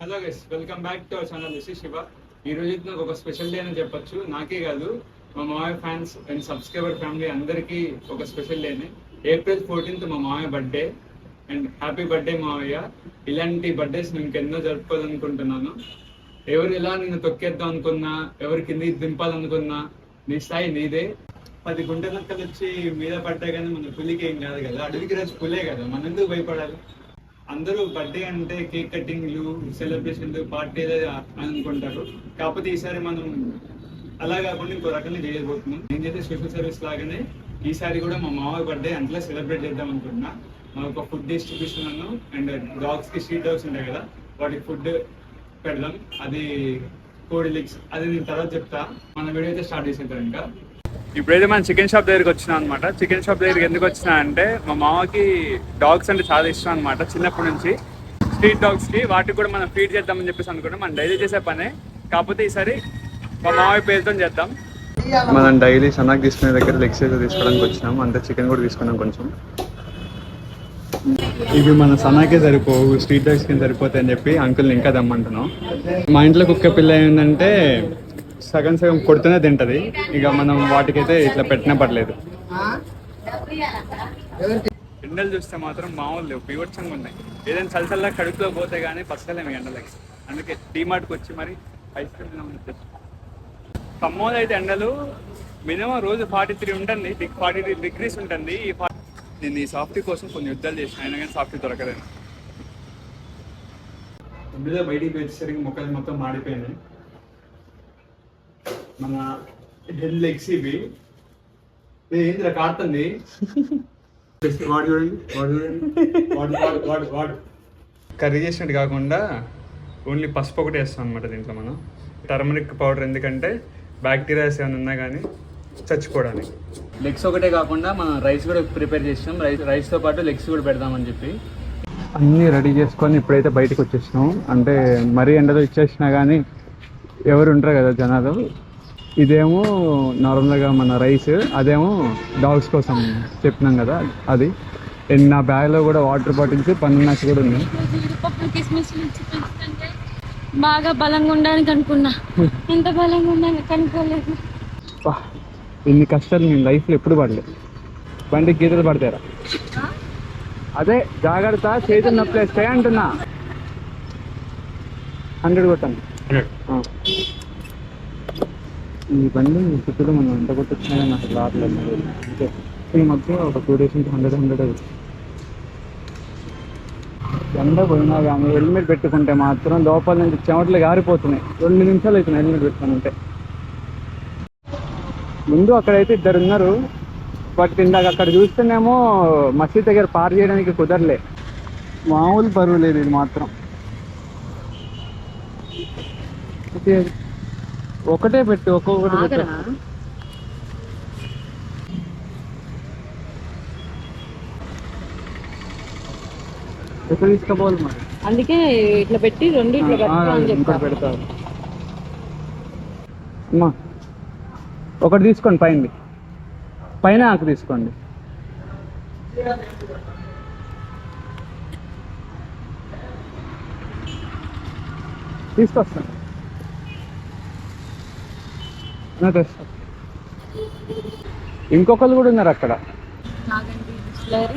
Hello guys, welcome back to our channel. This is Shiva. ఈ రోజు నాకు ఒక స్పెషల్ డే అని చెప్పొచ్చు. నాకే కాదు, మా మామయ్య ఫ్యాన్స్ అండ్ సబ్స్క్రైబర్ ఫ్యామిలీ అందరికీ ఒక స్పెషల్ డేనే. April 14th మా మామయ్య బర్త్డే. అండ్ హ్యాపీ బర్త్డే మామయ్య. ఇలాంటి బర్త్డేస్ నేను ఇంకెన్నో జరుపుకోవాలనుకుంటున్నాను. ఎవరు ఎలా నిన్ను తొక్కేద్దాం అనుకున్నా, ఎవరి కింద దింపాలనుకున్నా, నీ స్థాయి నీదే. 10 గుంటెలక్కలు వచ్చి మీద పడ్డా కానీ మన పులికి ఏం కాదు కదా. అడవికి రాజు పులే కదా, మనం ఎందుకు భయపడాలి? అందరూ బర్త్డే అంటే కేక్ కటింగ్లు, సెలబ్రేషన్లు, పార్టీలు అనుకుంటారు. కాకపోతే ఈసారి మనం అలా కాకుండా ఇంకో రకంగా చేయబోతున్నాం. నేను చేసే స్పెషల్ సర్వీస్ లాగానే ఈసారి కూడా మా మామయ్య బర్త్డే అంతలా సెలబ్రేట్ చేద్దాం అనుకుంటున్నా. మా ఒక ఫుడ్ డిస్ట్రిబ్యూషన్ అండ్ డాగ్స్ కి స్ట్రీట్ డాగ్స్ ఉంటాయి కదా, వాటికి ఫుడ్ పెడదాం. అది కోడి లెగ్స్, అది నేను తర్వాత చెప్తా. మన వీడియో అయితే స్టార్ట్ చేసేద్దాం. ఇంకా ఇప్పుడైతే మనం చికెన్ షాప్ దగ్గరికి వచ్చినా అనమాట. చికెన్ షాప్ దగ్గరికి ఎందుకు వచ్చినా అంటే మా మామకి డాగ్స్ అంటే చాలా ఇష్టం అనమాట. చిన్నప్పటి నుంచి స్ట్రీట్ డాగ్స్ కి వాటికి కూడా మనం ఫీడ్ చేద్దామని చెప్పేసి అనుకుంటాం. మనం డైలీ చేసే పనే, కాకపోతే ఈసారి మా మామయ్య పేరుతో చేద్దాం. మనం డైలీ సన్నాక్ తీసుకునే దగ్గర లెగ్స్ అయితే తీసుకోవడానికి వచ్చినాం. అంతే చికెన్ కూడా తీసుకున్నాం కొంచెం. ఇవి మన సన్నాకే సరిపోవు, స్ట్రీట్ డాగ్స్ కి సరిపోతాయి అని చెప్పి అంకుల్ని ఇంకా దమ్మంటున్నాం. మా ఇంట్లో కుక్క పిల్ల ఏంటంటే సగం సగం కొడుతూనే తింటది. ఇక మనం వాటికైతే ఇట్లా పెట్టినా పర్లేదు. ఎండలు చూస్తే మాత్రం మామూలు లేవు, బీభత్సంగా ఉన్నాయి. ఏదైనా చల్లచల్లా కడుపులో పోతే కానీ పచ్చలేము ఎండలకి. అందుకే డీమార్ట్కి వచ్చి మరి ఐస్ క్రీమ్ తిన్నాం. ఖమ్మంలో అయితే ఎండలు మినిమం రోజు 43 ఉంటుంది, 43 degrees ఉంటుంది. నేను ఈ సాఫ్టీ కోసం కొన్ని యుద్ధాలు చేసిన, అయినా కానీ సాఫ్టీ దొరకలేదు. ఇందులో బయటికి వచ్చేసరికి మొక్కలు మొత్తం మాడిపోయినాయి. మన హెడ్ లెగ్స్ ఇవి ఏంద్ర కాడుతుంది. వాడు చూడండి, వాడు కర్రీ చేసినట్టు కాకుండా ఓన్లీ పసుపు ఒకటి వేస్తాం అనమాట దీంట్లో మనం. టర్మరిక్ పౌడర్ ఎందుకంటే బ్యాక్టీరియాస్ ఏమైనా ఉన్నా కానీ చచ్చిపోవడానికి. లెగ్స్ ఒకటే కాకుండా మనం రైస్ కూడా ప్రిపేర్ చేసినాం. రైస్తో పాటు లెగ్స్ కూడా పెడదామని చెప్పి అన్నీ రెడీ చేసుకొని ఇప్పుడైతే బయటకు వచ్చేసినాం. అంటే మరీ ఎండలో ఇచ్చేసినా కానీ ఎవరు ఉంటారు కదా జనాలు. ఇదేమో నార్మల్గా మన రైస్, అదేమో డాగ్స్ కోసం చెప్పినాం కదా అది. నా బ్యాగ్లో కూడా వాటర్ బాటిల్స్, పన్నెండు కూడా ఉన్నాయి. బాగా బలంగా ఉండడానికి అనుకున్నా, ఎంత బలంగా ఉండడానికి అనుకోలేదు. ఇన్ని కష్టాలు నేను లైఫ్లో ఎప్పుడు పడలేదు. బండికి గీతలు పడతారా? అదే జాగ్రత్త, చేతులు నొప్పేస్తాయి అంటున్నా. 100 కొట్టాను. ఈ బండి చుట్టూ మనం ఎంత కొట్టొచ్చినా నాకు రావట్లేదు. అంతే ఈ మధ్య ఒక 2 days నుంచి 100 ఎండ పోయినా కానీ హెల్మెట్ పెట్టుకుంటే మాత్రం లోపల నుంచి చెమటలు గారిపోతున్నాయి. 2 నిమిషాలు అవుతున్నాయి హెల్మెట్ పెట్టుకుంటే. ముందు అక్కడైతే 2 ఉన్నారు, బట్ ఇందాక అక్కడ చూస్తేనేమో మసీద్ దగ్గర పార్ చేయడానికి కుదరలే. మామూలు బరువు లేదు ఇది మాత్రం. ఒకటే పెట్టు, ఒక్కొక్కటి పెట్టు. ఎక్కడ తీసుకోవాలి మరి, అందుకే ఇట్లా పెట్టి 2 ఇట్లా పెడతారు. అమ్మా ఒకటి తీసుకోండి, పైన ఆకు తీసుకోండి. తీసుకొస్తాను, ఇంకొకరు కూడా ఉన్నారు అక్కడ. సార్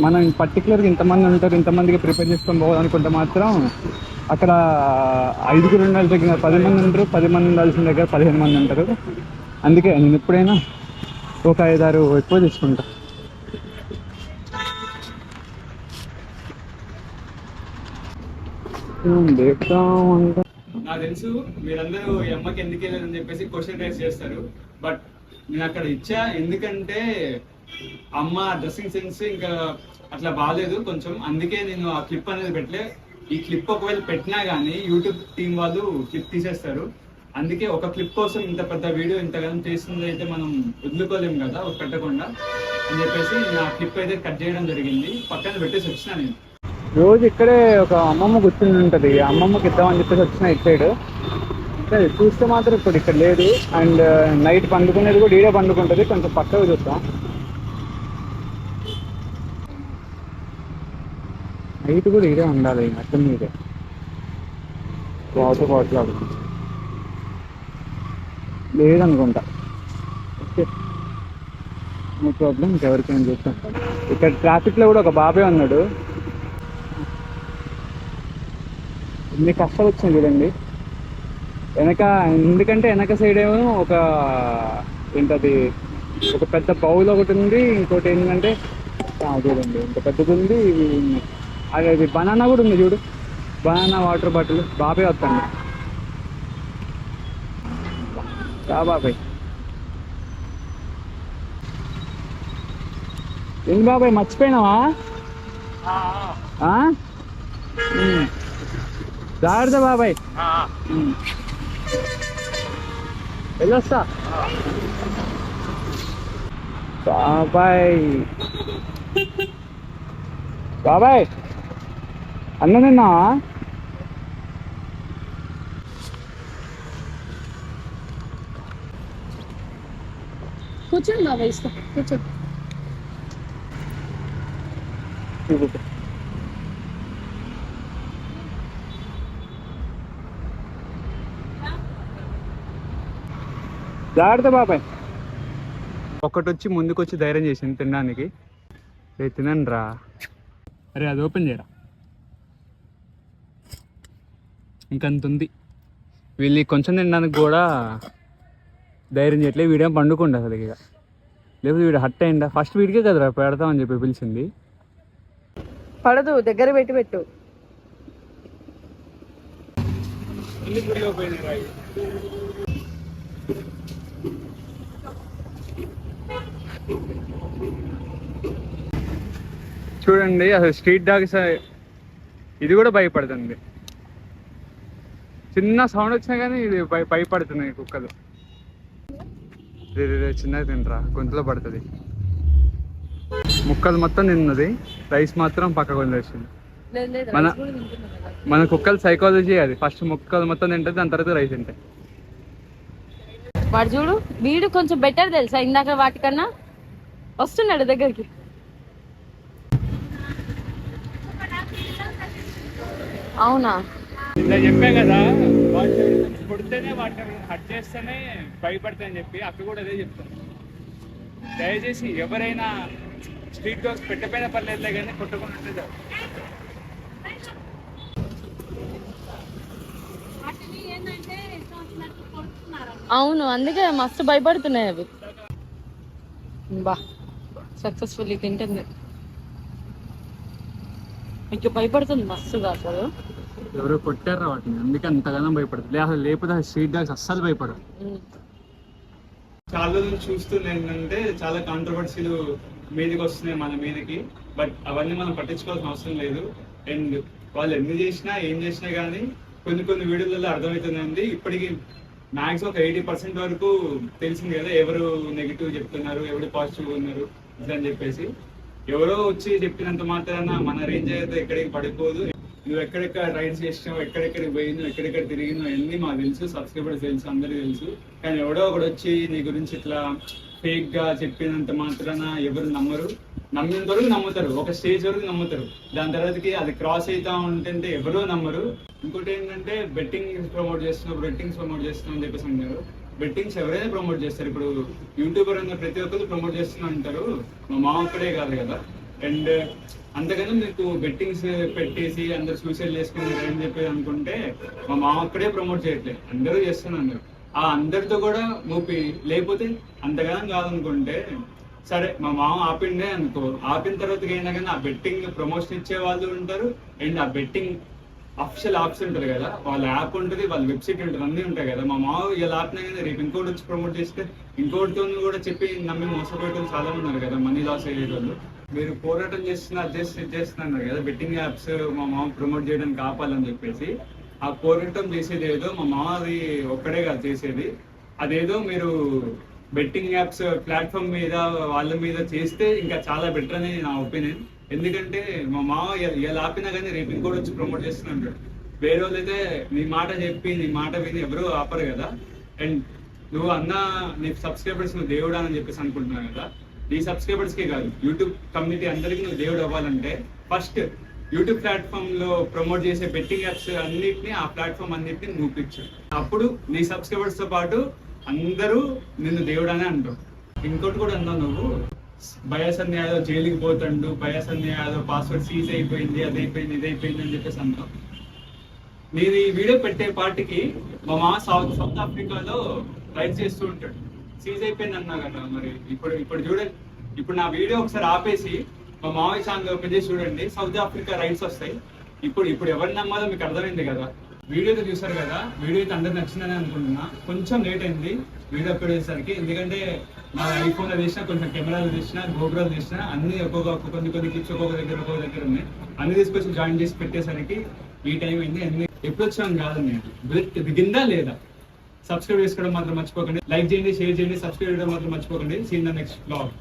మనం పర్టికులర్గా ఇంతమంది ఉంటారు, ఇంతమందికి ప్రిపేర్ చేసుకొని పోవాలనుకుంటే మాత్రం అక్కడ 5 ఉండాలి దగ్గర 10 మంది ఉంటారు. 10 మంది ఉండాల్సిన దగ్గర 15 మంది ఉంటారు. అందుకే నేను ఎప్పుడైనా ఒక 5-6 ఎక్కువ తీసుకుంటా. నాకు తెలుసు మీరందరూ ఈ అమ్మకి ఎందుకు వెళ్ళారని చెప్పేసి క్వశ్చన్ రైజ్ చేస్తారు. బట్ నేను అక్కడ ఇచ్చా, ఎందుకంటే అమ్మ డ్రెస్సింగ్ సెన్స్ ఇంకా అట్లా బాగాలేదు కొంచెం. అందుకే నేను ఆ క్లిప్ అనేది పెట్టలే. ఈ క్లిప్ ఒకవేళ పెట్టినా కానీ యూట్యూబ్ టీం వాళ్ళు క్లిప్ తీసేస్తారు. అందుకే ఒక క్లిప్ కోసం ఇంత పెద్ద వీడియో ఇంతగానం చేస్తుంది అయితే మనం వదులుకోలేము కదా పెట్టకుండా అని చెప్పేసి నేను ఆ క్లిప్ అయితే కట్ చేయడం జరిగింది. పక్కన పెట్టేసి వచ్చినా. నేను రోజు ఇక్కడే ఒక అమ్మమ్మ కూర్చుని ఉంటుంది, అమ్మమ్మకి ఇద్దామని చెప్పేసి వచ్చిన ఇటు సైడ్. చూస్తే మాత్రం ఇప్పుడు ఇక్కడ లేదు. అండ్ నైట్ పండుకునేది కూడా ఈడే పండుకుంటుంది. కొంచెం పక్కకు చూస్తాం. నైట్ కూడా ఈడే ఉండాలి. అట్లా మీదే బాటలు లేదనుకుంటా. Okay, no problem. ఇంకెవరికైనా చూస్తాం. ఇక్కడ ట్రాఫిక్లో కూడా ఒక బాబాయ్ ఉన్నాడు. ఎన్ని కష్టాలు వచ్చింది చూడండి వెనక. ఎందుకంటే వెనక సైడ్ ఏమో ఒక ఏంటది, ఒక పెద్ద బౌల్ ఒకటి ఉంది. ఇంకోటి ఏంటంటే చూడండి ఇంత పెద్దది ఉంది. అది బనానా కూడా ఉంది చూడు, బనానా వాటర్ బాటిల్. బాబాయ్ వస్తాండి. బాబాయ్ ఏంటి బాబాయ్ మర్చిపోయినావా? జాగ్రత్త బాబాయ్. వెళ్ళొస్తా బాబాయ్. బాబాయ్ అన్నం తిన్నావా? కూర్చోండి బాబాయ్, ఇష్టం కూర్చోండి. జాగ్రత్త బాబాయ్. ఒకటి వచ్చి ముందుకు వచ్చి ధైర్యం చేసింది తినడానికి. తినండి రా. అరే అది ఓపెన్ చేయరా. ఇంకంత ఉంది. వీళ్ళు కొంచెం తినడానికి కూడా ధైర్యం చేయట్లేదు. వీడేం పండుకుండే అసలు. ఇక లేకపోతే వీడు హట్ అయిందా? ఫస్ట్ వీడికే కదరా పెడతామని చెప్పి పిలిచింది. పడదు, దగ్గర పెట్టు. చూడండి అసలు స్ట్రీట్ డాగ్స్ ఇది కూడా భయపడుతుంది. చిన్న సౌండ్ వచ్చినా కానీ ఇది భయపడుతున్నాయి కుక్కలు. చిన్నగా తినరా, గొంతులో పడుతుంది. ముక్కలు మొత్తం తిన్నది, రైస్ మాత్రం పక్కకు వదిలేసింది. మన కుక్కలు సైకాలజీ అది. ఫస్ట్ ముక్కలు మొత్తం తింటుంది, దాని తర్వాత రైస్ తింటాయి. వాడు చూడు, వీడు కొంచెం బెటర్ తెలుసా ఇందాక వాటికన్నా. వస్తున్నాడు దగ్గరికి. అవునా, ఇలా చెప్పే కదా, వాటి కొడితేనే వాటిని హట్ చేస్తేనే భయపడతాయని చెప్పి అక్క కూడా అదే చెప్తాను. దయచేసి ఎవరైనా స్ట్రీట్ డాగ్స్ పెట్టపోయినా పర్లేదులే కానీ కొట్టకుండా. అవును, అందుకే మస్తు భయపడుతున్నాయి అవి. బా సక్సెస్ఫుల్లీ తింటుంది. మీకు భయపడుతుంది మస్తుగా అసలు. ఎవరో కొట్టారా వాటిని, అందుకే అంతగానో భయపడుతుంది. అసలు లేకపోతే స్ట్రీట్ డాగ్స్ అస్సలు భయపడరు. చాలా రోజులు చూస్తుంది ఏంటంటే చాలా కాంట్రవర్సీలు మీదకి వస్తున్నాయి మన మీదకి. బట్ అవన్నీ మనం పట్టించుకోవాల్సిన అవసరం లేదు. అండ్ వాళ్ళు ఎన్ని చేసినా ఏం చేసినా కానీ కొన్ని వీడియోలలో అర్థమవుతుందండి. ఇప్పటికీ మ్యాక్సిమం ఒక 80% వరకు తెలిసింది కదా ఎవరు నెగిటివ్ చెప్తున్నారు, ఎవరు పాజిటివ్ ఉన్నారు అని చెప్పేసి. ఎవరో వచ్చి చెప్పినంత మాత్రాన మన రేంజ్ అయితే ఎక్కడికి పడిపోదు. నువ్వు ఎక్కడెక్కడ రైడ్స్ చేసినావు, ఎక్కడెక్కడికి పోయినావు, ఎక్కడెక్కడ తిరిగినావు అన్నీ మాకు తెలుసు, సబ్స్క్రైబర్స్ తెలుసు, అందరికీ తెలుసు. కానీ ఎవడో ఒకడు వచ్చి నీ గురించి ఇట్లా ఫేక్ గా చెప్పినంత మాత్రాన ఎవరు నమ్మరు. నమ్మినంత వరకు నమ్ముతారు, ఒక స్టేజ్ వరకు నమ్ముతారు. దాని తర్వాతకి అది క్రాస్ అవుతా ఉంటుంటే ఎవరూ నమ్మరు. ఇంకోటి ఏంటంటే బెట్టింగ్స్ ప్రమోట్ చేస్తున్నాం అని చెప్పేసి అంటారు. బెట్టింగ్స్ ఎవరైనా ప్రమోట్ చేస్తారు. ఇప్పుడు యూట్యూబర్ అన్న ప్రతి ఒక్కరు ప్రమోట్ చేస్తున్నా అంటారు. మా మామ ఒక్కడే కాదు కదా. అండ్ అంతకన్నా మీకు బెట్టింగ్స్ పెట్టేసి అందరు సూసైడ్ చేసుకున్నారు అని చెప్పి అనుకుంటే మా మామ ఒక్కడే ప్రమోట్ చేయట్లేదు, అందరూ చేస్తున్నారు. ఆ అందరితో కూడా మూపి లేకపోతే అంతగానం కాదనుకుంటే సరే మా మామ ఆపిండే అనుకో, ఆపిన తర్వాత అయినా కానీ ఆ బెట్టింగ్ ప్రమోషన్ ఇచ్చే వాళ్ళు ఉంటారు. అండ్ ఆ బెట్టింగ్ అఫిషియల్ యాప్స్ ఉంటారు కదా, వాళ్ళ యాప్ ఉంటుంది, వాళ్ళ వెబ్సైట్ ఉంటుంది, అన్నీ ఉంటాయి కదా. మా మామ ఇలా ఆపినా కానీ రేపు ఇంకోటి వచ్చి ప్రమోట్ చేస్తే ఇంకోటితో కూడా చెప్పి నమ్మి మోసపోయేటోళ్ళు చాలా ఉన్నారు కదా, మనీ లాస్ అయ్యేటోళ్ళు. మీరు పోరాటం చేస్తున్నారు కదా బెట్టింగ్ యాప్స్ మా మామ ప్రమోట్ చేయడానికి ఆపాలని చెప్పేసి. ఆ పోరాటం చేసేది ఏదో మా మామ అది ఒక్కడే కాదు చేసేది. అదేదో మీరు బెట్టింగ్ యాప్స్ ప్లాట్ఫామ్ మీద వాళ్ళ మీద చేస్తే ఇంకా చాలా బెటర్ అని నా ఒపీనియన్. ఎందుకంటే మా మామ ఎలా ఆపినా కానీ రేపు ఇంకోటి వచ్చి ప్రమోట్ చేస్తున్నాడు. వేరే వాళ్ళైతే నీ మాట చెప్పి నీ మాట విని ఎవరు ఆపరు కదా. అండ్ నువ్వు అన్న నీ సబ్స్క్రైబర్స్ నువ్వు దేవుడా అని చెప్పేసి అనుకుంటున్నావు కదా. నీ సబ్స్క్రైబర్స్ కే కాదు, యూట్యూబ్ కమ్యూనిటీ అందరికీ నువ్వు దేవుడు అవ్వాలంటే ఫస్ట్ యూట్యూబ్ ప్లాట్ఫామ్ లో ప్రమోట్ చేసే బెట్టింగ్ యాప్స్ అన్నిటిని, ఆ ప్లాట్ఫామ్ అన్నిటిని నువ్వు పిచ్చు. అప్పుడు నీ సబ్స్క్రైబర్స్ తో పాటు అందరూ నిన్ను దేవుడనే అంటారు. ఇంకోటి కూడా అన్నావు నువ్వు, బయాసన్ యాదవ్ జైలుకి పోతాడు, బయాసన్ యాదవ్ పాస్వర్డ్ సీజ్ అయిపోయింది, అది అయిపోయింది, ఇది అయిపోయింది అని చెప్పేసి అన్నావు. నేను ఈ వీడియో పెట్టే పార్టీకి మా మామ సౌత్ ఆఫ్రికాలో రైడ్ చేస్తూ ఉంటాడు. సీజ్ అయిపోయింది అన్నా కదా. మరి ఇప్పుడు చూడండి, ఇప్పుడు నా వీడియో ఒకసారి ఆపేసి మా మామయ్య ఛానల్ ఓపెన్ చేసి చూడండి, సౌత్ ఆఫ్రికా రైడ్స్ వస్తాయి. ఇప్పుడు ఎవరిని నమ్మాలో మీకు అర్థమైంది కదా. వీడియో అయితే చూసారు కదా, వీడియో అయితే అందరికి నచ్చిందని అనుకుంటున్నా. కొంచెం లేట్ అయింది వీడియో అప్లోడ్ చేసేసరికి, ఎందుకంటే నా ఐఫోన్లో తీసిన, కొంచెం కెమెరాలో తీసిన, గోప్రోలో తీసిన, అన్ని కొన్ని క్లిప్స్ ఒక్కొక్క దగ్గర ఉన్నాయి. అన్ని తీసుకొచ్చి జాయిన్ చేసి పెట్టేసరికి ఈ టైం అయింది. అన్ని ఎప్పుడు వచ్చాను కాదు, నేను దిగిందా లేదా. సబ్స్క్రైబ్ చేసుకోవడం మాత్రం మర్చిపోకండి, లైక్ చేయండి, షేర్ చేయండి, సబ్స్క్రైబ్ చేయడం మాత్రం మర్చిపోకండి. See in the next blog.